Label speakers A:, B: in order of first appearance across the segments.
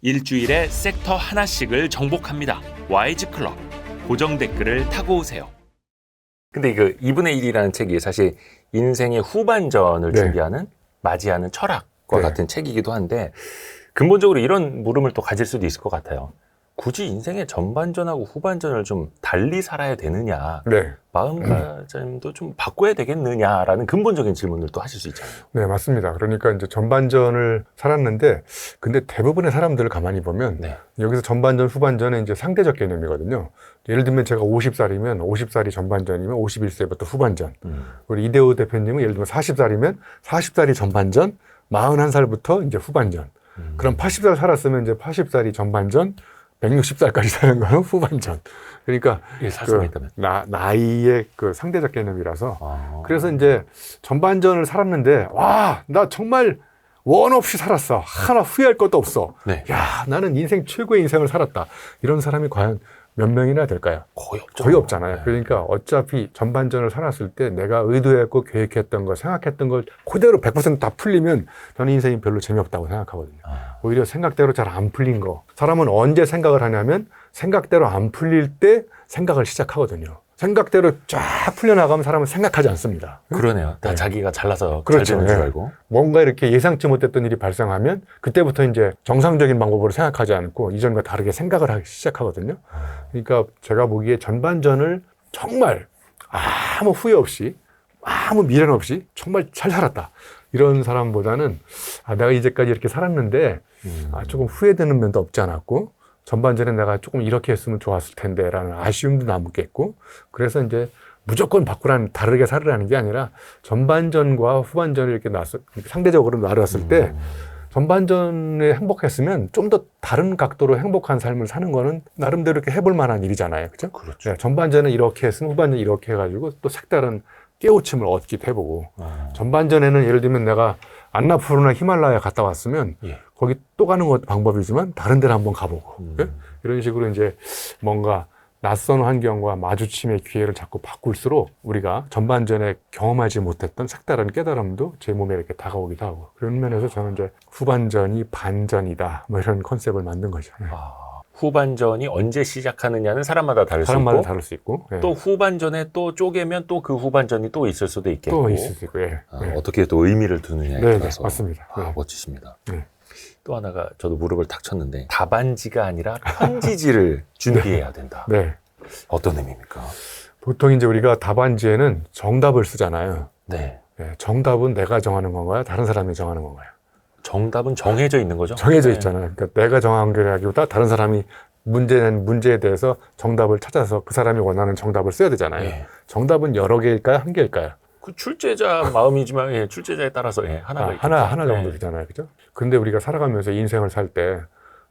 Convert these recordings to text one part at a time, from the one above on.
A: 일주일에 섹터 하나씩을 정복합니다. 와이즈클럽. 고정 댓글을 타고 오세요. 근데 이거 2분의 1이라는 책이 사실 인생의 후반전을
B: 네.
A: 준비하는 맞이하는 철학과
B: 네.
A: 같은 책이기도 한데 근본적으로 이런 물음을 또 가질 수도 있을 것 같아요. 굳이 인생의 전반전하고 후반전을 좀 달리 살아야 되느냐,
B: 네.
A: 마음가짐도 좀 바꿔야 되겠느냐라는 근본적인 질문을 또 하실 수 있잖아요.
B: 네, 맞습니다. 그러니까 이제 전반전을 살았는데, 근데 대부분의 사람들을 가만히 보면,
A: 네.
B: 여기서 전반전, 후반전은 이제 상대적 개념이거든요. 예를 들면 제가 50살이면 50살이 전반전이면 51세부터 후반전. 우리 이대호 대표님은 예를 들면 40살이면 40살이 전반전, 41살부터 이제 후반전. 그럼 80살 살았으면 이제 80살이 전반전, 160살까지 사는 거는 후반전. 그러니까
A: 일사수가 있다면.
B: 나이의 그 상대적 개념이라서. 그래서
A: 아.
B: 이제 전반전을 살았는데 와, 나 정말 원 없이 살았어. 하나 후회할 것도 없어.
A: 네.
B: 야, 나는 인생 최고의 인생을 살았다. 이런 사람이 과연 몇 명이나 될까요?
A: 거의 없죠.
B: 거의 없잖아요.
A: 네.
B: 그러니까 어차피 전반전을 살았을 때 내가 의도했고 계획했던 거, 생각했던 걸 그대로 100% 다 풀리면 저는 인생이 별로 재미없다고 생각하거든요. 오히려 생각대로 잘 안 풀린 거. 사람은 언제 생각을 하냐면 생각대로 안 풀릴 때 생각을 시작하거든요. 생각대로 쫙 풀려나가면 사람은 생각하지 않습니다.
A: 그러네요. 다
B: 네.
A: 자기가 잘나서
B: 그렇죠.
A: 잘 되는 줄
B: 네.
A: 알고.
B: 뭔가 이렇게 예상치 못했던 일이 발생하면 그때부터 이제 정상적인 방법으로 생각하지 않고 이전과 다르게 생각을 하기 시작하거든요. 그러니까 제가 보기에 전반전을 정말 아무 후회 없이 아무 미련 없이 정말 잘 살았다. 이런 사람보다는 내가 이제까지 이렇게 살았는데 조금 후회되는 면도 없지 않았고 전반전에 내가 조금 이렇게 했으면 좋았을 텐데 라는 아쉬움도 남겠고 그래서 이제 무조건 바꾸라는 다르게 살으라는 게 아니라 전반전과 후반전을 이렇게 상대적으로 나눴을 때 전반전에 행복했으면 좀 더 다른 각도로 행복한 삶을 사는 거는 나름대로 이렇게 해볼 만한 일이잖아요. 그죠?
A: 그렇죠.
B: 네, 전반전에 이렇게 했으면 후반전 이렇게 해가지고 또 색다른 깨우침을 얻기도 해보고 전반전에는 예를 들면 내가 안나푸르나 히말라야 갔다 왔으면
A: 예.
B: 거기 또 가는 것도 방법이지만 다른 데를 한번 가보고 예? 이런 식으로 이제 뭔가 낯선 환경과 마주침의 기회를 자꾸 바꿀수록 우리가 전반전에 경험하지 못했던 색다른 깨달음도 제 몸에 이렇게 다가오기도 하고 그런 면에서 저는 이제 후반전이 반전이다 뭐 이런 컨셉을 만든 거죠.
A: 후반전이 언제 시작하느냐는 사람마다 다를 수
B: 사람마다
A: 있고
B: 다를 수 있고 예.
A: 또 후반전에 또 쪼개면 또 그 후반전이 또 있을 수도 있겠고
B: 또 있을 수 있고 예. 예.
A: 어떻게 또 의미를 두느냐에
B: 네,
A: 따라서
B: 맞습니다. 네.
A: 멋지십니다.
B: 네.
A: 또 하나가 저도 무릎을 탁 쳤는데 답안지가 아니라 편지지를 준비해야 된다.
B: 네.
A: 어떤 의미입니까?
B: 보통 이제 우리가 답안지에는 정답을 쓰잖아요.
A: 네.
B: 예, 정답은 내가 정하는 건가요? 다른 사람이 정하는 건가요?
A: 정답은 정해져 있는 거죠?
B: 정해져
A: 네.
B: 있잖아요. 그러니까 내가 정한 게라기보다 다른 사람이 문제에 대해서 정답을 찾아서 그 사람이 원하는 정답을 써야 되잖아요.
A: 네.
B: 정답은 여러 개일까요? 한 개일까요?
A: 그 출제자 마음이지만 예, 출제자에 따라서 예, 하나가 있겠죠.
B: 하나 정도
A: 네.
B: 되잖아요. 그죠? 근데 우리가 살아가면서 인생을 살 때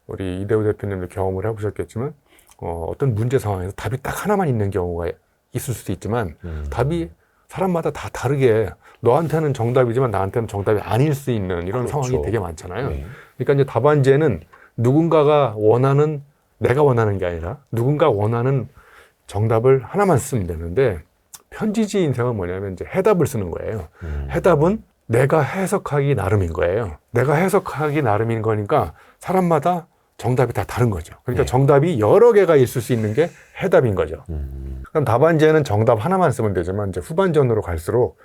B: 우리 이대호 대표님도 경험을 해보셨겠지만 어떤 문제 상황에서 답이 딱 하나만 있는 경우가 있을 수도 있지만 답이 사람마다 다 다르게 너한테는 정답이지만 나한테는 정답이 아닐 수 있는 이런
A: 그렇죠.
B: 상황이 되게 많잖아요.
A: 네.
B: 그러니까 이제 답안지에는 누군가가 원하는 내가 원하는 게 아니라 누군가 원하는 정답을 하나만 쓰면 되는데 편지지 인생은 뭐냐면 이제 해답을 쓰는 거예요. 해답은 내가 해석하기 나름인 거예요. 내가 해석하기 나름인 거니까 사람마다 정답이 다 다른 거죠. 그러니까
A: 네.
B: 정답이 여러 개가 있을 수 있는 게 해답인 거죠. 그럼 답안지에는 정답 하나만 쓰면 되지만 이제 후반전으로 갈수록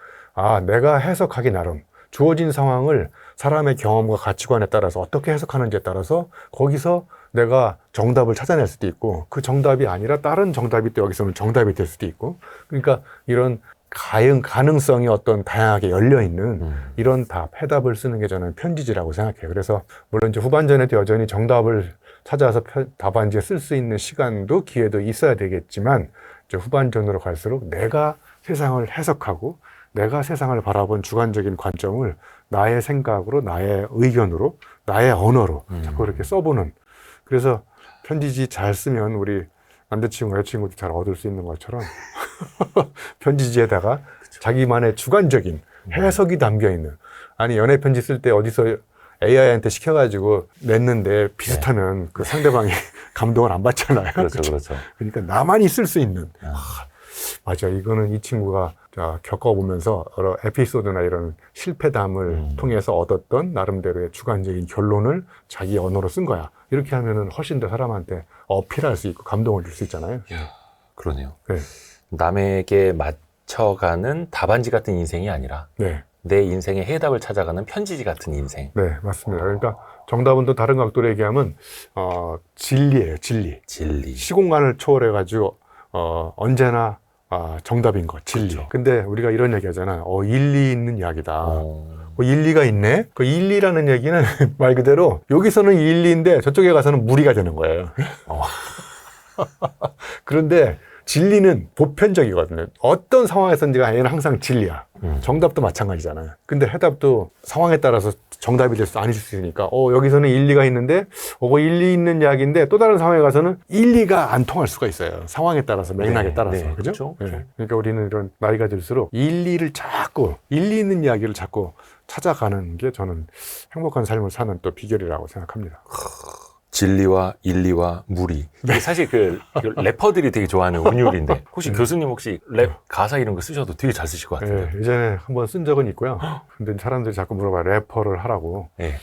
B: 내가 해석하기 나름 주어진 상황을 사람의 경험과 가치관에 따라서 어떻게 해석하는지에 따라서 거기서 내가 정답을 찾아낼 수도 있고 그 정답이 아니라 다른 정답이 또 여기서는 정답이 될 수도 있고 그러니까 이런 가능성이 어떤 다양하게 열려있는 이런 해답을 쓰는 게 저는 편지지라고 생각해요. 그래서 물론 이제 후반전에도 여전히 정답을 찾아서 답안지에 쓸 수 있는 시간도 기회도 있어야 되겠지만 이제 후반전으로 갈수록 내가 세상을 해석하고 내가 세상을 바라본 주관적인 관점을 나의 생각으로 나의 의견으로 나의 언어로 자꾸 이렇게 써보는 그래서 편지지 잘 쓰면 우리 남자친구, 여자친구도 잘 얻을 수 있는 것처럼 편지지에다가 자기만의 주관적인 해석이 담겨있는 아니 연애 편지 쓸 때 어디서 AI한테 시켜가지고 냈는데 비슷하면 그 상대방이 감동을 안 받잖아요.
A: 그렇죠, 그렇죠.
B: 그러니까 나만이 쓸 수 있는 맞아. 이거는 이 친구가 겪어보면서 여러 에피소드나 이런 실패담을 통해서 얻었던 나름대로의 주관적인 결론을 자기 언어로 쓴 거야. 이렇게 하면은 훨씬 더 사람한테 어필할 수 있고 감동을 줄 수 있잖아요.
A: 그러네요.
B: 네.
A: 남에게 맞춰가는 답안지 같은 인생이 아니라
B: 네.
A: 내 인생의 해답을 찾아가는 편지지 같은 인생.
B: 네, 맞습니다. 그러니까 정답은 또 다른 각도로 얘기하면 진리예요, 진리.
A: 진리.
B: 시공간을 초월해가지고 언제나 정답인 것, 진리.
A: 그렇죠.
B: 근데 우리가 이런 얘기 하잖아요. 일리 있는 이야기다.
A: 어.
B: 일리가 있네? 그 일리라는 얘기는 말 그대로 여기서는 일리인데 저쪽에 가서는 무리가 되는 거예요.
A: 어.
B: 그런데 진리는 보편적이거든요. 어떤 상황에서인지가 아니라 항상 진리야. 정답도 마찬가지잖아요. 근데 해답도 상황에 따라서 정답이 될 수 아닐 수 있으니까 여기서는 일리가 있는데 일리 있는 이야기인데 또 다른 상황에 가서는 일리가 안 통할 수가 있어요. 상황에 따라서 맥락에
A: 네,
B: 따라서.
A: 네,
B: 그죠?
A: 그렇죠.
B: 네. 그러니까 우리는 이런 나이가 들수록 일리를 자꾸 일리 있는 이야기를 자꾸 찾아가는 게 저는 행복한 삶을 사는 또 비결이라고 생각합니다.
A: 진리와 일리와 무리. 이게 사실 그 래퍼들이 되게 좋아하는 운율인데 혹시 교수님 혹시 랩 가사 이런 거 쓰셔도 되게 잘 쓰실 것 같은데.
B: 네, 예전에 한번 쓴 적은 있고요. 근데 사람들이 자꾸 물어봐요. 래퍼를 하라고.
A: 네.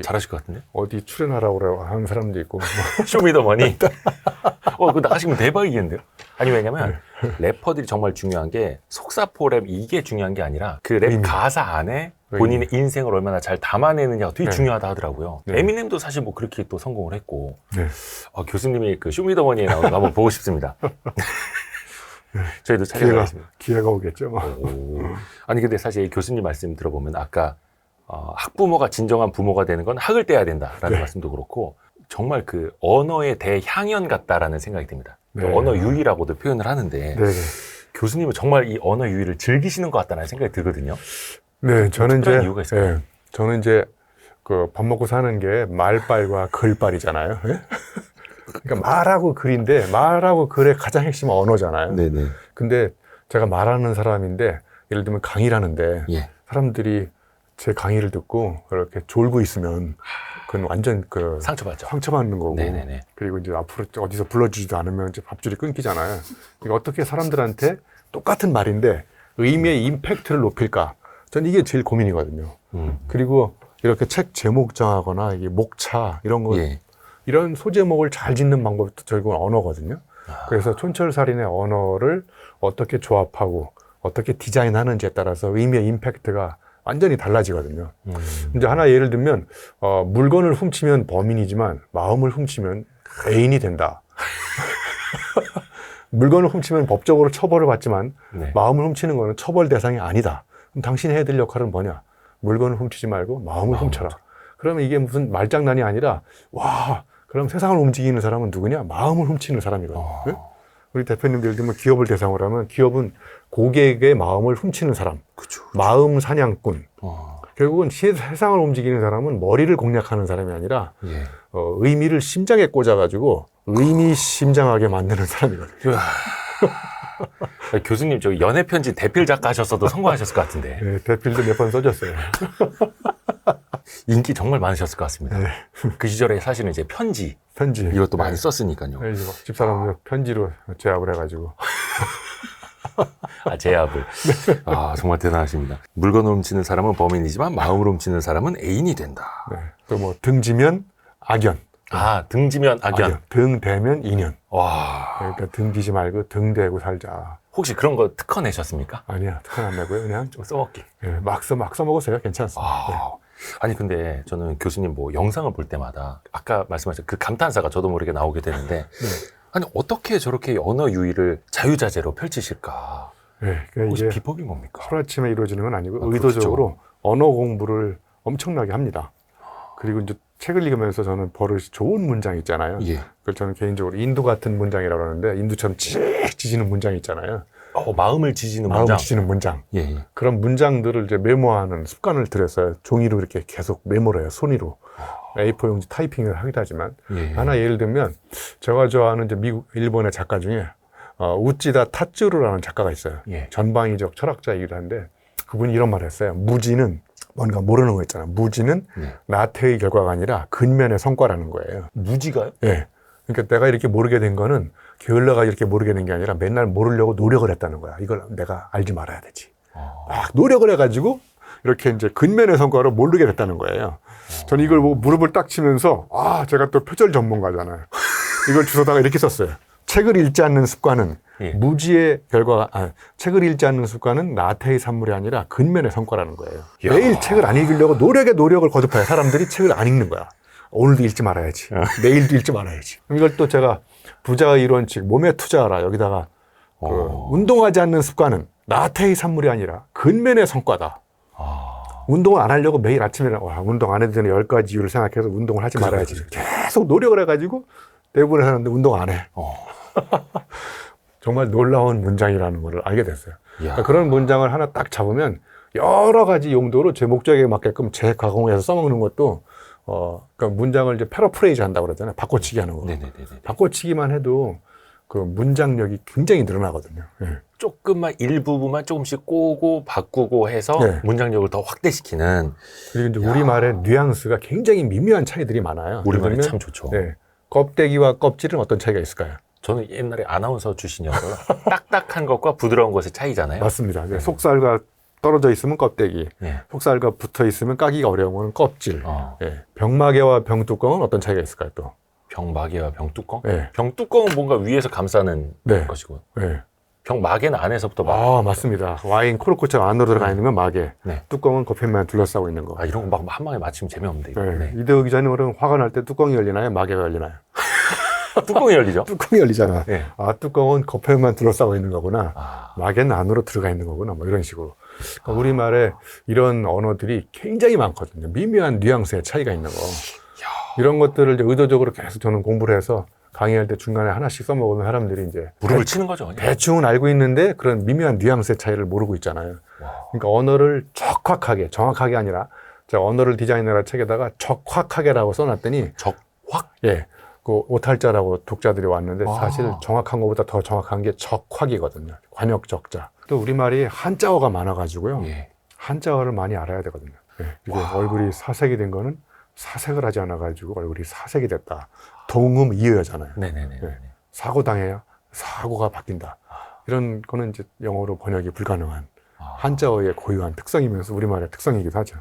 A: 잘하실 것 같은데.
B: 어디 출연하라고 하는 사람도 있고.
A: 쇼미더머니. 그거 나가시면 대박이겠는데요? 아니, 왜냐면 래퍼들이 정말 중요한 게 속사포 랩 이게 중요한 게 아니라 그 랩 가사 안에 본인의 인생을 얼마나 잘 담아내느냐가 되게 중요하다 하더라고요.
B: 네.
A: 에미넴도 사실 뭐 그렇게 또 성공을 했고.
B: 네.
A: 교수님이 그 쇼미더머니에 나오는 거 한번 보고 싶습니다. 저희도 찾아가겠습니다.
B: 기회가 오겠죠. 뭐.
A: 아니, 근데 사실 교수님 말씀 들어보면 아까 학부모가 진정한 부모가 되는 건 학을 떼야 된다라는
B: 네.
A: 말씀도 그렇고 정말 그 언어의 대향연 같다라는 생각이 듭니다.
B: 네.
A: 언어 유희라고도 표현을 하는데
B: 네.
A: 교수님은 정말 이 언어 유희를 즐기시는 것 같다는 생각이 들거든요.
B: 네, 저는
A: 특별한 이유가 있을까요?
B: 네, 저는 이제 그 밥 먹고 사는 게 말빨과 글빨이잖아요. 예? 그러니까 말하고 글인데 말하고 글의 가장 핵심은 언어잖아요.
A: 네네.
B: 근데 제가 말하는 사람인데 예를 들면 강의를 하는데
A: 예.
B: 사람들이 제 강의를 듣고 이렇게 졸고 있으면 그건 완전 그
A: 상처받죠.
B: 상처받는 거고.
A: 네네네.
B: 그리고 이제 앞으로 어디서 불러주지도 않으면 이제 밥줄이 끊기잖아요. 그러니까 어떻게 사람들한테 똑같은 말인데 의미의 임팩트를 높일까? 전 이게 제일 고민이거든요. 그리고 이렇게 책 제목 정하거나 이게 목차 이런 거
A: 예.
B: 이런 소제목을 잘 짓는 방법도 결국은 언어거든요. 그래서 촌철살인의 언어를 어떻게 조합하고 어떻게 디자인하는지에 따라서 의미의 임팩트가 완전히 달라지거든요. 이제 하나 예를 들면 물건을 훔치면 범인이지만 마음을 훔치면 애인이 된다. 물건을 훔치면 법적으로 처벌을 받지만
A: 네.
B: 마음을 훔치는 거는 처벌 대상이 아니다. 그럼 당신이 해야 될 역할은 뭐냐? 물건을 훔치지 말고 마음을 훔쳐라. 그러면 이게 무슨 말장난이 아니라 와, 그럼 세상을 움직이는 사람은 누구냐? 마음을 훔치는 사람이거든요. 네? 우리 대표님들 예를 들면 기업을 대상으로 하면 기업은 고객의 마음을 훔치는 사람,
A: 그쵸.
B: 마음 사냥꾼.
A: 어.
B: 결국은 세상을 움직이는 사람은 머리를 공략하는 사람이 아니라
A: 예.
B: 의미를 심장에 꽂아가지고 의미심장하게 만드는 사람이거든요.
A: 교수님 저기 연애 편지 대필 작가 하셨어도 성공하셨을 것 같은데.
B: 네, 대필도 몇 번 써줬어요.
A: 인기 정말 많으셨을 것 같습니다.
B: 네.
A: 그 시절에 사실은 이제 편지
B: 편지.
A: 이것도 많이 썼으니까요.
B: 네, 집사람들 편지로 제압을 해가지고.
A: 제압을. 정말 대단하십니다. 물건을 훔치는 사람은 범인이지만 마음을 훔치는 사람은 애인이 된다.
B: 네. 또 뭐 등지면 악연.
A: 등지면 악연.
B: 등 대면 인연.
A: 와.
B: 그러니까 등 지지 말고 등 대고 살자.
A: 혹시 그런 거 특허 내셨습니까?
B: 아니야, 특허 안 내고요. 그냥
A: 좀 써먹기.
B: 네, 막 써먹으세요. 괜찮습니다. 네.
A: 아니 근데 저는 교수님 뭐 영상을 볼 때마다 아까 말씀하신 그 감탄사가 저도 모르게 나오게 되는데 아니 어떻게 저렇게 언어 유희를 자유자재로 펼치실까?
B: 네, 그러니까
A: 혹시
B: 이게
A: 비법인 겁니까?
B: 하루아침에 이루어지는 건 아니고
A: 그렇죠.
B: 의도적으로 언어 공부를 엄청나게 합니다. 그리고 이제 책을 읽으면서 저는 버릇이 좋은 문장 있잖아요.
A: 예.
B: 그걸 저는 개인적으로 인두 같은 문장이라고 하는데 인두처럼 칙 찢어지는 문장 있잖아요.
A: 마음을 지지는
B: 마음을
A: 문장.
B: 찢어지는 문장.
A: 예.
B: 그런 문장들을 이제 메모하는 습관을 들였어요. 종이로 이렇게 계속 메모를 해요. 손으로. A4 용지 타이핑을 하기도 하지만.
A: 예.
B: 하나 예를 들면 제가 좋아하는 이제 미국, 일본의 작가 중에 우찌다 타츠루라는 작가가 있어요.
A: 예.
B: 전방위적 철학자이기도 한데 그분이 이런 말을 했어요. 무지는 뭔가 모르는 거 있잖아. 무지는 나태의 결과가 아니라 근면의 성과라는 거예요.
A: 무지가요?
B: 예. 그러니까 내가 이렇게 모르게 된 거는 게을러가 이렇게 모르게 된 게 아니라 맨날 모르려고 노력을 했다는 거야. 이걸 내가 알지 말아야 되지. 막 노력을 해가지고 이렇게 이제 근면의 성과로 모르게 됐다는 거예요. 저는 이걸 보고 무릎을 딱 치면서 제가 또 표절 전문가잖아요. 이걸 주워다가 이렇게 썼어요. 책을 읽지 않는 습관은
A: 예.
B: 무지의 결과가 책을 읽지 않는 습관은 나태의 산물이 아니라 근면의 성과라는 거예요.
A: 야.
B: 매일 책을 안 읽으려고 노력을 거듭해요. 사람들이 책을 안 읽는 거야. 오늘도 읽지 말아야지. 내일도 읽지 말아야지. 이걸 또 제가 부자의 이론칙 몸에 투자하라 여기다가 운동하지 않는 습관은 나태의 산물이 아니라 근면의 성과다. 운동을 안 하려고 매일 아침에 운동 안 해도 되는 10가지 이유를 생각해서 운동을 하지 말아야지. 계속 노력을 해가지고 대부분의 사람들 운동 안 해. 정말 놀라운 문장이라는 걸 알게 됐어요. 그러니까 그런 문장을 하나 딱 잡으면 여러 가지 용도로 제 목적에 맞게끔 재가공해서 써먹는 것도 그러니까 문장을 이제 패러프레이즈 한다고 그러잖아요. 바꿔치기 하는 거.
A: 네네네.
B: 바꿔치기만 해도 그 문장력이 굉장히 늘어나거든요. 예.
A: 조금만 일부분만 조금씩 꼬고 바꾸고 해서
B: 네.
A: 문장력을 더 확대시키는.
B: 그리고 이제 우리말의 뉘앙스가 굉장히 미묘한 차이들이 많아요.
A: 우리말이
B: 예를 들면,
A: 참 좋죠.
B: 네. 껍데기와 껍질은 어떤 차이가 있을까요?
A: 저는 옛날에 아나운서 출신이어서 딱딱한 것과 부드러운 것의 차이잖아요.
B: 맞습니다. 속살과 떨어져 있으면 껍데기,
A: 예.
B: 속살과 붙어 있으면 까기가 어려운 거는 껍질.
A: 어.
B: 예. 병마개와 병뚜껑은 어떤 차이가 있을까요? 또
A: 병마개와 병뚜껑?
B: 예.
A: 병뚜껑은 뭔가 위에서 감싸는
B: 네.
A: 것이고
B: 예.
A: 병마개는 안에서부터 막.
B: 맞습니다. 와인 코르크처럼 안으로 들어가 있는 건 마개,
A: 네.
B: 뚜껑은 겉표면만 둘러싸고 있는 거.
A: 이런 거 막 한 방에 맞추면 재미없는데. 이거.
B: 네.
A: 네.
B: 이대호 기자님은 화가 날 때 뚜껑이 열리나요? 마개가 열리나요?
A: 뚜껑이 열리죠?
B: 뚜껑이 열리잖아.
A: 네.
B: 뚜껑은 겉표면만 둘러싸고 있는 거구나.
A: 아.
B: 마개는 안으로 들어가 있는 거구나. 뭐 이런 식으로. 그러니까 우리말에 이런 언어들이 굉장히 많거든요. 미묘한 뉘앙스의 차이가 있는 거. 이런 것들을 이제 의도적으로 계속 저는 공부를 해서 강의할 때 중간에 하나씩 써먹으면 사람들이 이제
A: 무릎을 치는 거죠. 그냥.
B: 대충은 알고 있는데 그런 미묘한 뉘앙스의 차이를 모르고 있잖아요. 그러니까 언어를 적확하게, 정확하게 아니라 제가 언어를 디자인해라 책에다가 적확하게라고 써놨더니
A: 적확?
B: 예. 그 오탈자라고 독자들이 왔는데 사실 정확한 것보다 더 정확한 게 적확이거든요. 관역적자. 또 우리말이 한자어가 많아가지고요.
A: 예.
B: 한자어를 많이 알아야 되거든요. 예. 이게 얼굴이 사색이 된 거는 사색을 하지 않아가지고 얼굴이 사색이 됐다. 동음 이어잖아요.
A: 네네네.
B: 예. 사고 당해야 사고가 바뀐다. 이런 거는 이제 영어로 번역이 불가능한 한자어의 고유한 특성이면서 우리말의 특성이기도 하죠.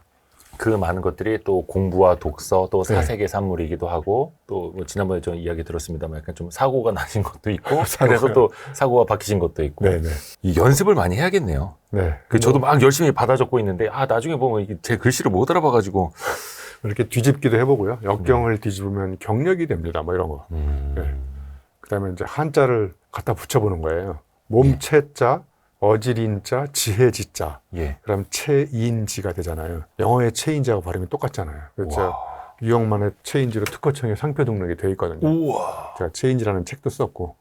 A: 그 많은 것들이 또 공부와 독서 또 사색의 산물이기도 하고 또뭐 지난번에 저 이야기 들었습니다만 약간 좀 사고가 나신 것도 있고 그래서 또 사고가 바뀌신 것도 있고
B: 네네.
A: 이 연습을 많이 해야겠네요.
B: 네.
A: 저도 막 열심히 받아 적고 있는데 나중에 보면 이게 제 글씨를 못 알아봐가지고
B: 이렇게 뒤집기도 해보고요. 역경을 뒤집으면 경력이 됩니다. 뭐 이런 거. 네. 그다음에 이제 한자를 갖다 붙여보는 거예요. 몸체자, 어지린자, 지혜지자.
A: 예.
B: 그럼 체인지가 되잖아요. 영어의 체인지하고 발음이 똑같잖아요. 그래서 제가 유영만의 체인지로 특허청에 상표 등록이 돼 있거든요.
A: 우와.
B: 제가 체인지라는 책도 썼고,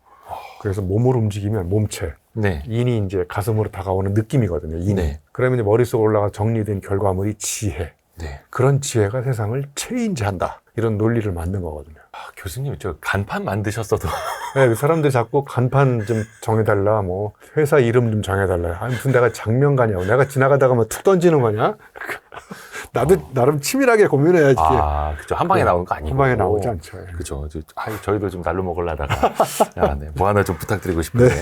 B: 그래서 몸을 움직이면 몸체,
A: 네.
B: 인이 이제 가슴으로 다가오는 느낌이거든요. 인이.
A: 네.
B: 그러면 이제 머릿속에 올라가 정리된 결과물이 지혜.
A: 네.
B: 그런 지혜가 세상을 체인지한다. 이런 논리를 만든 거거든요.
A: 교수님 저 간판 만드셨어도
B: 네, 사람들이 자꾸 간판 좀 정해달라, 뭐 회사 이름 좀 정해달라. 무슨 내가 장면가냐고. 내가 지나가다가 뭐 툭 던지는 거냐? 나도 나름 치밀하게 고민해야지.
A: 그죠. 한 방에 나오는 거 아니고.
B: 한 방에 나오지 않죠.
A: 그죠. 저희도 좀 날로 먹으려다가 네. 뭐 하나 좀 부탁드리고 싶은데.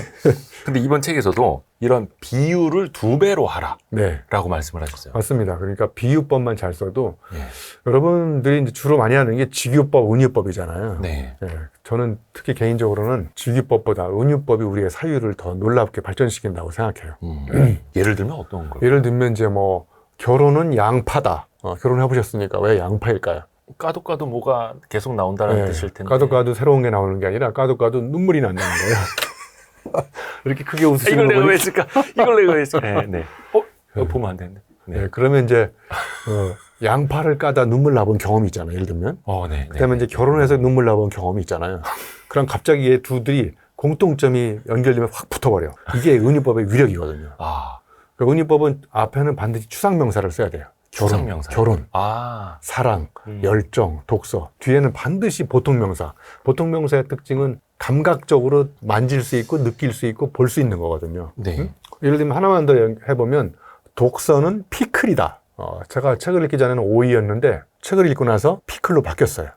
A: 근데 이번 책에서도 이런 비율을 2배로 하라.
B: 네.
A: 라고 말씀을 하셨어요.
B: 맞습니다. 그러니까 비유법만 잘 써도
A: 예.
B: 여러분들이 이제 주로 많이 하는 게 직유법, 은유법이잖아요.
A: 네.
B: 예, 저는 특히 개인적으로는 직유법보다 은유법이 우리의 사유를 더 놀랍게 발전시킨다고 생각해요.
A: 예를 들면 어떤 걸?
B: 예를 들면 이제 뭐 결혼은 양파다. 결혼해 보셨으니까 왜 양파일까요?
A: 까도 뭐가 계속 나온다는 뜻일 텐데.
B: 까도 새로운 게 나오는 게 아니라 까도 눈물이 난다는 거예요. 이렇게 크게 웃으시는
A: 이걸 내가
B: 분이-
A: 왜 했을까? 이걸 내가 왜 했을까? 네. 네. 이거 보면 안 되는데. 네.
B: 네, 그러면 이제 양파를 까다 눈물 나본 경험이 있잖아요. 예를 들면.
A: 네.
B: 그다음에 이제 결혼해서 눈물 나본 경험이 있잖아요. 그럼 갑자기 이 두들이 공통점이 연결되면 확 붙어버려. 이게 은유법의 위력이거든요. 그 은유법은 앞에는 반드시 추상명사를 써야 돼요.
A: 추상명사.
B: 결혼, 사랑, 열정, 독서. 뒤에는 반드시 보통명사. 보통명사의 특징은 감각적으로 만질 수 있고 느낄 수 있고 볼 수 있는 거거든요.
A: 네.
B: 응? 예를 들면 하나만 더 해보면 독서는 피클이다. 제가 책을 읽기 전에는 오이였는데 책을 읽고 나서 피클로 바뀌었어요.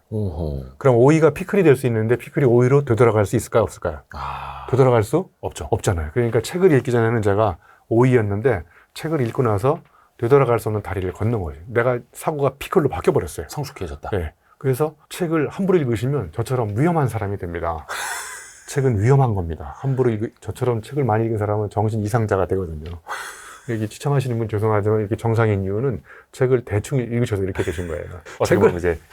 B: 그럼 오이가 피클이 될 수 있는데 피클이 오이로 되돌아갈 수 있을까요? 없을까요? 되돌아갈 수
A: 없죠.
B: 없잖아요. 그러니까 책을 읽기 전에는 제가 오이였는데 책을 읽고 나서 되돌아갈 수 없는 다리를 건넌 거예요. 내가 사고가 피클로 바뀌어버렸어요.
A: 성숙해졌다.
B: 네. 그래서 책을 함부로 읽으시면 저처럼 위험한 사람이 됩니다. 책은 위험한 겁니다. 저처럼 책을 많이 읽은 사람은 정신 이상자가 되거든요. 여기 추천하시는 분 죄송하지만 이렇게 정상인 이유는 책을 대충 읽으셔서 이렇게 되신 거예요.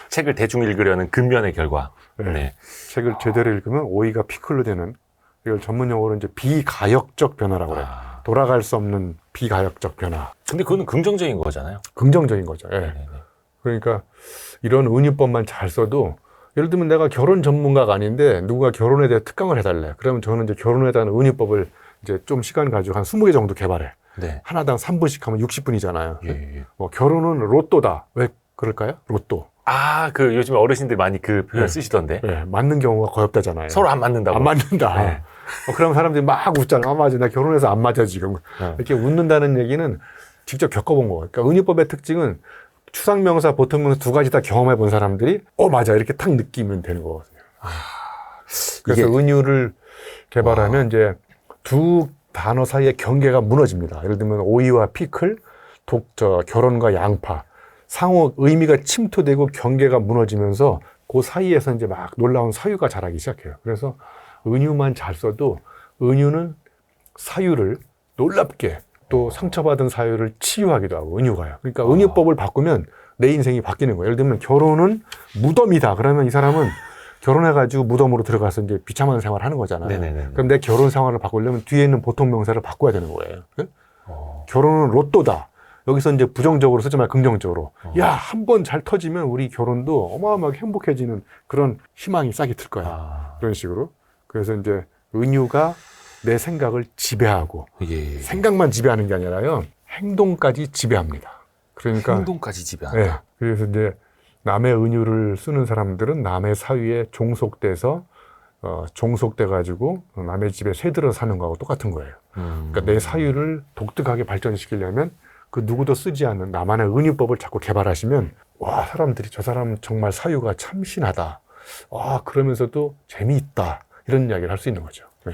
A: 책을 대충 읽으려는 근면의 결과.
B: 네.
A: 네.
B: 책을 제대로 읽으면 오이가 피클로 되는, 이걸 전문 용어로 이제 비가역적 변화라고 해요. 돌아갈 수 없는 비가역적 변화.
A: 근데 그거는 긍정적인 거잖아요.
B: 긍정적인 거죠. 예.
A: 네네.
B: 그러니까 이런 은유법만 잘 써도, 예를 들면 내가 결혼 전문가가 아닌데 누가 결혼에 대해 특강을 해달래. 그러면 저는 이제 결혼에 대한 은유법을 이제 좀 시간 가지고 한 20개 정도 개발해.
A: 네.
B: 하나당 3분씩 하면 60분이잖아요.
A: 예.
B: 뭐 결혼은 로또다. 왜 그럴까요? 로또.
A: 그 요즘 어르신들 많이 그 표현
B: 네.
A: 쓰시던데.
B: 네, 맞는 경우가 거의 없다잖아요.
A: 서로 안 맞는다고.
B: 안 맞는다.
A: 네.
B: 그럼 사람들이 막 웃잖아. 아, 맞아. 나 결혼해서 안 맞아, 지금. 이렇게 웃는다는 얘기는 직접 겪어본 거예요. 그러니까 은유법의 특징은 추상명사, 보통명사 두 가지 다 경험해 본 사람들이 맞아. 이렇게 탁 느끼면 되는 거거든요. 그래서 은유를 개발하면 이제 두 단어 사이의 경계가 무너집니다. 예를 들면 오이와 피클, 결혼과 양파. 상호 의미가 침투되고 경계가 무너지면서 그 사이에서 이제 막 놀라운 사유가 자라기 시작해요. 그래서 은유만 잘 써도 은유는 사유를 놀랍게, 또 상처받은 사유를 치유하기도 하고, 은유가요. 그러니까 은유법을 바꾸면 내 인생이 바뀌는 거예요. 예를 들면 결혼은 무덤이다. 그러면 이 사람은 결혼해가지고 무덤으로 들어가서 이제 비참한 생활을 하는 거잖아요.
A: 네네네.
B: 그럼 내 결혼 생활을 바꾸려면 뒤에 있는 보통 명사를 바꿔야 되는 거예요. 결혼은 로또다. 여기서 이제 부정적으로 쓰지 말고 긍정적으로. 야, 한 번 잘 터지면 우리 결혼도 어마어마하게 행복해지는 그런 희망이 싹이 틀 거야. 그런 식으로. 그래서 이제 은유가 내 생각을 지배하고,
A: 예.
B: 생각만 지배하는 게 아니라요, 행동까지 지배합니다. 그러니까
A: 행동까지 지배한다.
B: 네. 그래서 이제 남의 은유를 쓰는 사람들은 남의 사유에 종속돼가지고 남의 집에 새들어 사는 거하고 똑같은 거예요. 그러니까 내 사유를 독특하게 발전시키려면 그 누구도 쓰지 않는 나만의 은유법을 자꾸 개발하시면, 와, 사람들이 저 사람 정말 사유가 참신하다. 그러면서도 재미있다. 이런 이야기를 할 수 있는 거죠. 네.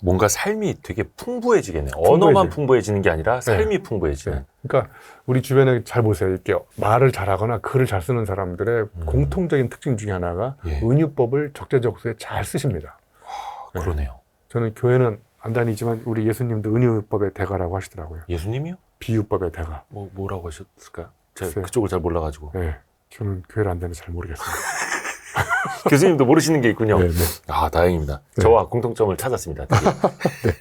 A: 뭔가 삶이 되게 풍부해지겠네요. 언어만 풍부해지는 게 아니라 삶이
B: 네.
A: 풍부해지는.
B: 네. 그러니까 우리 주변에 잘 보세요. 이렇게 말을 잘하거나 글을 잘 쓰는 사람들의 공통적인 특징 중에 하나가 은유법을 적재적소에 잘 쓰십니다.
A: 그러네요.
B: 저는 교회는 안 다니지만 우리 예수님도 은유법의 대가라고 하시더라고요.
A: 예수님이요?
B: 비유법의 대가.
A: 뭐라고 하셨을까요? 제가
B: 글쎄요.
A: 그쪽을 잘 몰라가지고.
B: 네. 저는 교회를 안 다니서 잘 모르겠습니다.
A: 교수님도 모르시는 게 있군요.
B: 네, 네.
A: 다행입니다.
B: 네.
A: 저와 공통점을 찾았습니다. 네.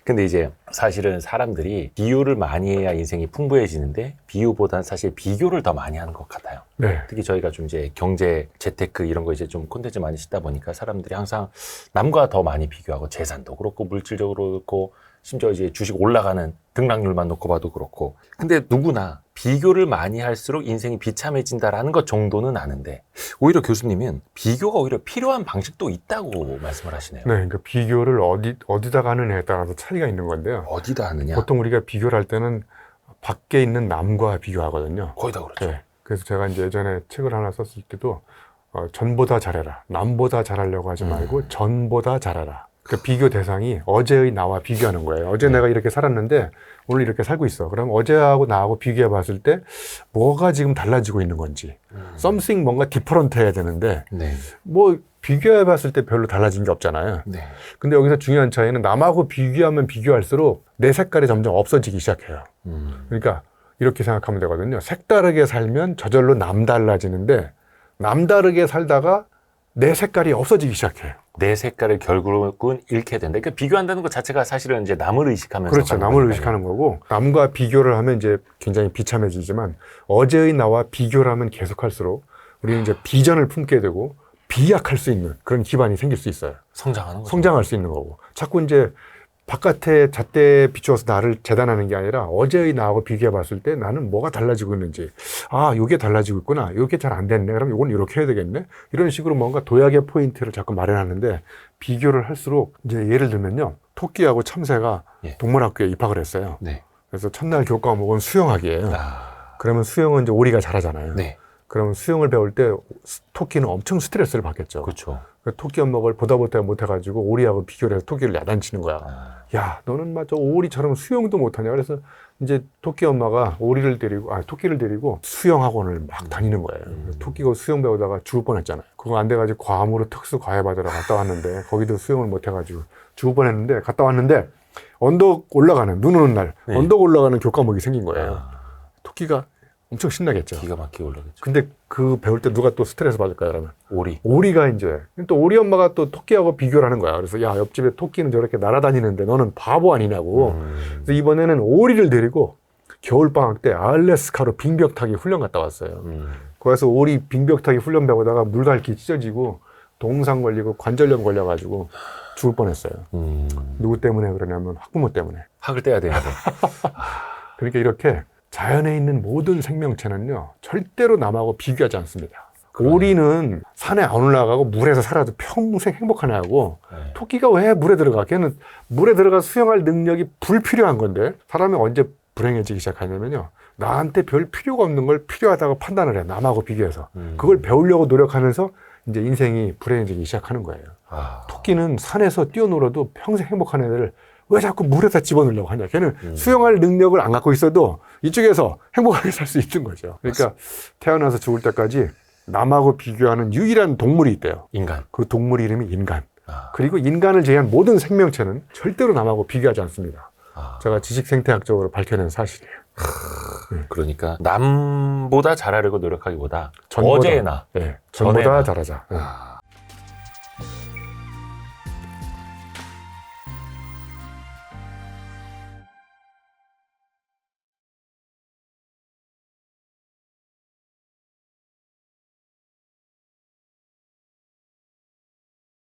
A: 근데 이제 사실은 사람들이 비유를 많이 해야 인생이 풍부해지는데 비유보다는 사실 비교를 더 많이 하는 것 같아요.
B: 네.
A: 특히 저희가 좀 이제 경제, 재테크 이런 거 이제 좀 콘텐츠 많이 싣다 보니까 사람들이 항상 남과 더 많이 비교하고, 재산도 그렇고 물질적으로 그렇고 심지어 이제 주식 올라가는 등락률만 놓고 봐도 그렇고. 근데 누구나 비교를 많이 할수록 인생이 비참해진다라는 것 정도는 아는데, 오히려 교수님은 비교가 오히려 필요한 방식도 있다고 말씀을 하시네요.
B: 네. 그러니까 비교를 어디다가 하느냐에 따라서 차이가 있는 건데요.
A: 어디다 하느냐?
B: 보통 우리가 비교를 할 때는 밖에 있는 남과 비교하거든요.
A: 거의 다 그렇죠.
B: 네. 그래서 제가 이제 예전에 책을 하나 썼을 때도 전보다 잘해라. 남보다 잘하려고 하지 말고 전보다 잘해라. 그 비교 대상이 어제의 나와 비교하는 거예요. 어제 내가 이렇게 살았는데 오늘 이렇게 살고 있어. 그럼 어제하고 나하고 비교해 봤을 때 뭐가 지금 달라지고 있는 건지. something 뭔가 디퍼런트 해야 되는데
A: 네.
B: 뭐 비교해 봤을 때 별로 달라진 게 없잖아요.
A: 네.
B: 근데 여기서 중요한 차이는 남하고 비교하면 비교할수록 내 색깔이 점점 없어지기 시작해요. 그러니까 이렇게 생각하면 되거든요. 색다르게 살면 저절로 남달라지는데 남다르게 살다가 내 색깔이 없어지기 시작해요.
A: 내 색깔을 결국은 잃게 된다. 그러니까 비교한다는 것 자체가 사실은 이제 남을 의식하면서.
B: 그렇죠.
A: 가는
B: 남을
A: 거니까요.
B: 의식하는 거고, 남과 비교를 하면 이제 굉장히 비참해지지만 어제의 나와 비교를 하면 계속할수록 우리는 이제 비전을 품게 되고 비약할 수 있는 그런 기반이 생길 수 있어요.
A: 성장하는 거죠.
B: 성장할 수 있는 거고. 자꾸 이제 바깥에 잣대에 비추어서 나를 재단하는 게 아니라 어제의 나하고 비교해 봤을 때 나는 뭐가 달라지고 있는지, 요게 달라지고 있구나, 요게 잘 안 됐네, 그럼 요건 이렇게 해야 되겠네, 이런 식으로 뭔가 도약의 포인트를 자꾸 마련하는데, 비교를 할수록 이제 예를 들면요, 토끼하고 참새가 동물학교에 입학을 했어요.
A: 네.
B: 그래서 첫날 교과목은 수영학이에요. 그러면 수영은 이제 오리가 잘하잖아요.
A: 네.
B: 그러면 수영을 배울 때 토끼는 엄청 스트레스를 받겠죠.
A: 그렇죠.
B: 토끼 엄마를 보다 못해가지고 오리하고 비교를 해서 토끼를 야단치는 거야. 야, 너는 맞아 오리처럼 수영도 못하냐. 그래서 이제 토끼 엄마가 토끼를 데리고 수영학원을 막 다니는 거예요. 토끼가 수영 배우다가 죽을 뻔했잖아요. 그거 안 돼가지고 괌으로 특수 과외 받으러 갔다 왔는데 거기도 수영을 못해가지고 죽을 뻔했는데 갔다 왔는데 언덕 올라가는 눈 오는 날
A: 네.
B: 언덕 올라가는 교과목이 생긴 거예요. 토끼가 엄청 신나겠죠.
A: 기가 막히게 올라겠죠.
B: 근데 그 배울 때 누가 또 스트레스 받을까요, 그러면?
A: 오리.
B: 오리가 이제 또 오리 엄마가 또 토끼하고 비교를 하는 거야. 그래서 야, 옆집에 토끼는 저렇게 날아다니는데 너는 바보 아니냐고. 그래서 이번에는 오리를 데리고 겨울방학 때 알래스카로 빙벽 타기 훈련 갔다 왔어요. 거기서 오리 빙벽 타기 훈련 배우다가 물갈퀴 찢어지고 동상 걸리고 관절염 걸려가지고 죽을 뻔했어요. 누구 때문에 그러냐면 학부모 때문에.
A: 학을 떼야 되는데.
B: 그러니까 이렇게 자연에 있는 모든 생명체는요, 절대로 남하고 비교하지 않습니다. 오리는 산에 안 올라가고 물에서 살아도 평생 행복한 애하고,
A: 네.
B: 토끼가 왜 물에 들어가? 걔는 물에 들어가 수영할 능력이 불필요한 건데, 사람이 언제 불행해지기 시작하냐면요, 나한테 별 필요가 없는 걸 필요하다고 판단을 해, 남하고 비교해서. 그걸 배우려고 노력하면서 이제 인생이 불행해지기 시작하는 거예요. 토끼는 산에서 뛰어놀아도 평생 행복한 애들을 왜 자꾸 물에다 집어넣으려고 하냐. 걔는 수영할 능력을 안 갖고 있어도 이쪽에서 행복하게 살 수 있는 거죠. 그러니까 태어나서 죽을 때까지 남하고 비교하는 유일한 동물이 있대요.
A: 인간.
B: 그 동물 이름이 인간. 그리고 인간을 제외한 모든 생명체는 절대로 남하고 비교하지 않습니다. 제가 지식생태학적으로 밝혀낸 사실이에요.
A: 그러니까 남보다 잘하려고 노력하기보다
B: 전보다,
A: 어제나
B: 네, 전보다
A: 전에나.
B: 잘하자. 네.